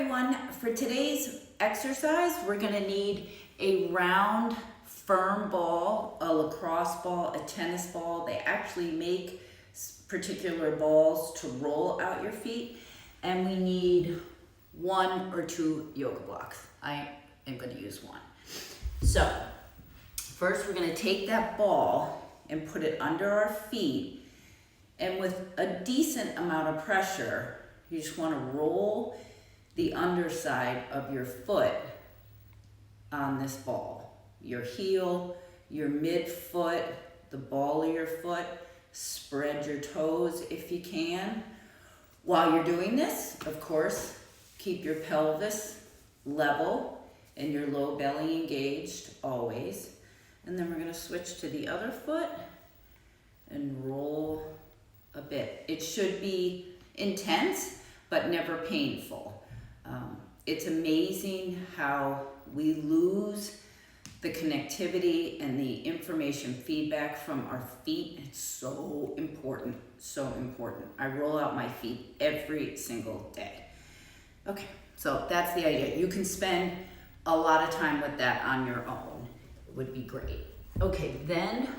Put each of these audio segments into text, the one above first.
everyone. For today's exercise, we're gonna need a round, firm ball, a lacrosse ball, a tennis ball. They actually make particular balls to roll out your feet. And we need 1 or 2 yoga blocks. I am gonna use 1. So, first we're gonna take that ball and put it under our feet. And with a decent amount of pressure, you just wanna roll the underside of your foot on this ball. Your heel, your midfoot, the ball of your foot. Spread your toes if you can. While you're doing this, of course, keep your pelvis level and your low belly engaged always. And then we're gonna switch to the other foot and roll a bit. It should be intense, but never painful. It's amazing how we lose the connectivity and the information feedback from our feet. It's so important, so important. I roll out my feet every single day. Okay, so that's the idea. You can spend a lot of time with that on your own. It would be great. Okay, then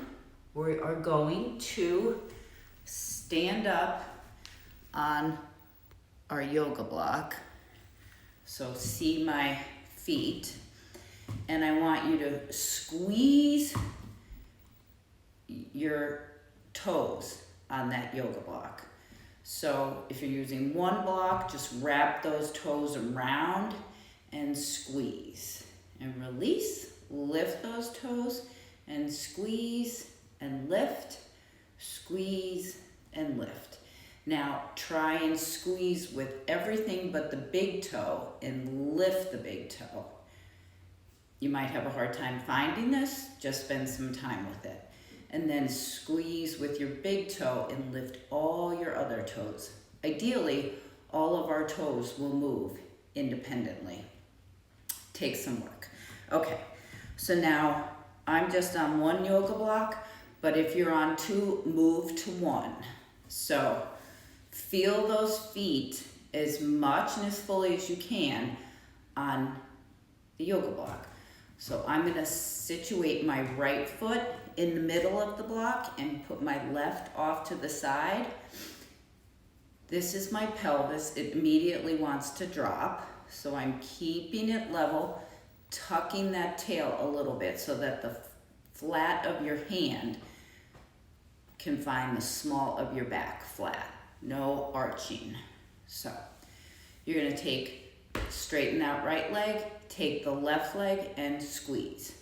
we are going to stand up on our yoga block. So see my feet. And I want you to squeeze your toes on that yoga block. So if you're using 1 block, just wrap those toes around and squeeze. And release, lift those toes and squeeze and lift, squeeze and lift. Now try and squeeze with everything but the big toe and lift the big toe. You might have a hard time finding this, just spend some time with it. And then squeeze with your big toe and lift all your other toes. Ideally, all of our toes will move independently. Takes some work. Okay, so now I'm just on 1 yoga block, but if you're on 2, move to 1. So feel those feet as much and as fully as you can on the yoga block. So I'm gonna situate my right foot in the middle of the block and put my left off to the side. This is my pelvis. It immediately wants to drop. So I'm keeping it level, tucking that tail a little bit so that the flat of your hand can find the small of your back flat. No arching. So you're gonna straighten that right leg, take the left leg and squeeze.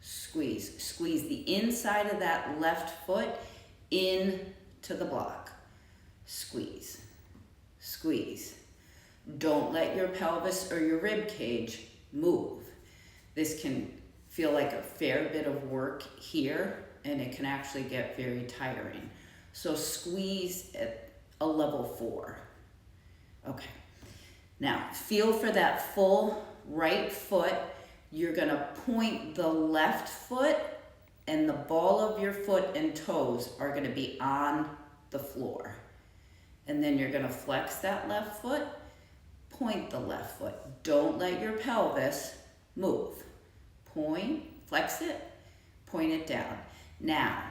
Squeeze. Squeeze the inside of that left foot into the block. Squeeze. Squeeze. Don't let your pelvis or your rib cage move. This can feel like a fair bit of work here, and it can actually get very tiring. So squeeze at a level 4. Okay. Now, feel for that full right foot. You're gonna point the left foot, and the ball of your foot and toes are gonna be on the floor. And then you're gonna flex that left foot, point the left foot. Don't let your pelvis move. Point, flex it, point it down. Now,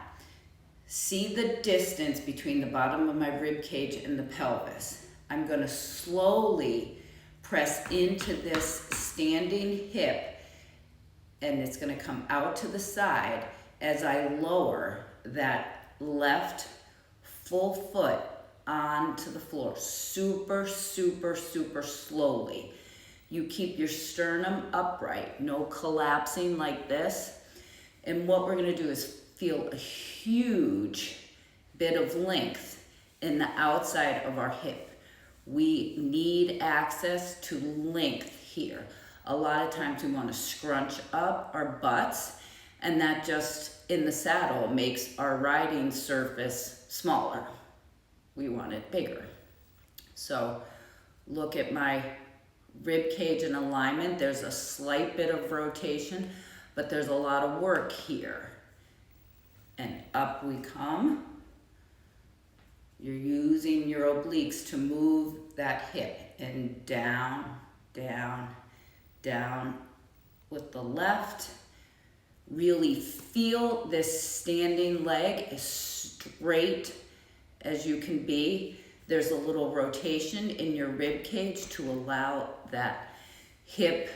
see the distance between the bottom of my rib cage and the pelvis. I'm gonna slowly press into this standing hip, and it's gonna come out to the side as I lower that left full foot onto the floor. Super, super, super slowly. You keep your sternum upright, no collapsing like this. And what we're gonna do is feel a huge bit of length in the outside of our hip. We need access to length here. A lot of times we want to scrunch up our butts, and that just in the saddle makes our riding surface smaller. We want it bigger. So look at my rib cage in alignment. There's a slight bit of rotation, but there's a lot of work here. And up we come. You're using your obliques to move that hip, and down, down, down with the left. Really feel this standing leg as straight as you can be. There's a little rotation in your rib cage to allow that hip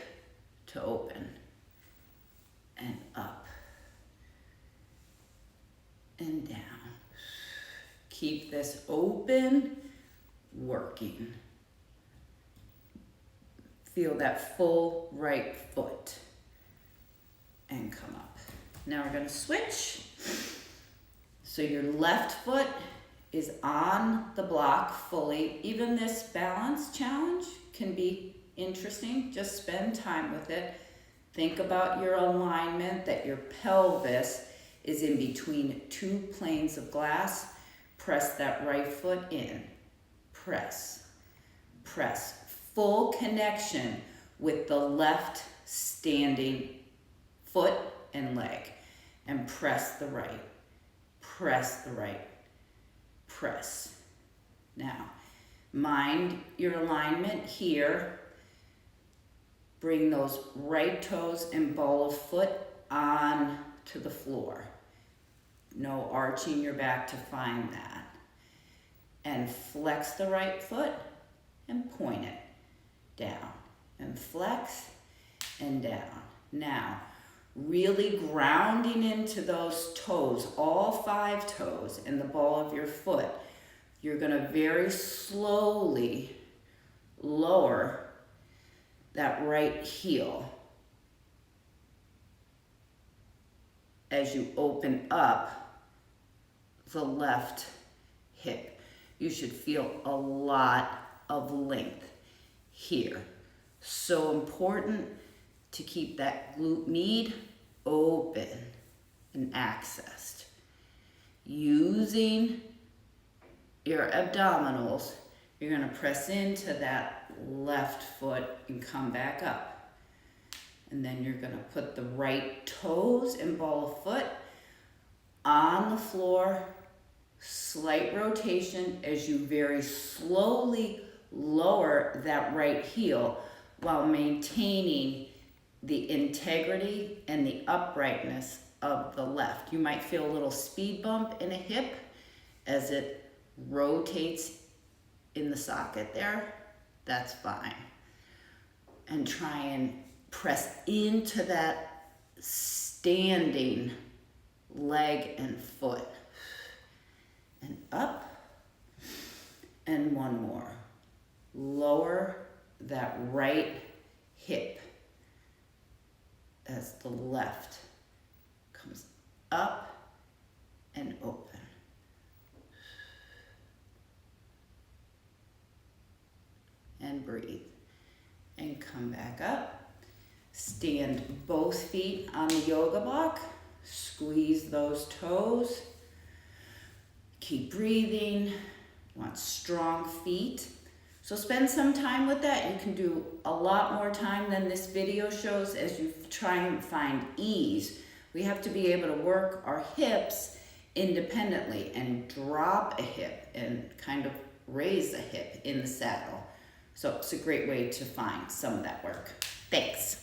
to open. And up. And down. Keep this open, working. Feel that full right foot. And come up. Now we're going to switch. So your left foot is on the block fully. Even this balance challenge can be interesting. Just spend time with it. Think about your alignment, that your pelvis is in between two planes of glass. Press that right foot in. Press. Press. Full connection with the left standing foot and leg. And press the right. Press the right. Press. Now, mind your alignment here. Bring those right toes and ball of foot on to the floor. No arching your back to find that. And flex the right foot and point it down. And flex and down. Now, really grounding into those toes, all 5 toes and the ball of your foot. You're going to very slowly lower that right heel as you open up the left hip. You should feel a lot of length here. So important to keep that glute med open and accessed. Using your abdominals, you're going to press into that left foot and come back up. And then you're going to put the right toes and ball of foot on the floor. Slight rotation as you very slowly lower that right heel while maintaining the integrity and the uprightness of the left. You might feel a little speed bump in a hip as it rotates in the socket there. That's fine. And try and press into that standing leg and foot. And up. And one more. Lower that right hip as the left comes up and open. And breathe. And come back up. Stand both feet on the yoga block. Squeeze those toes. Keep breathing. You want strong feet. So spend some time with that. You can do a lot more time than this video shows as you try and find ease. We have to be able to work our hips independently and drop a hip and kind of raise a hip in the saddle. So it's a great way to find some of that work. Thanks.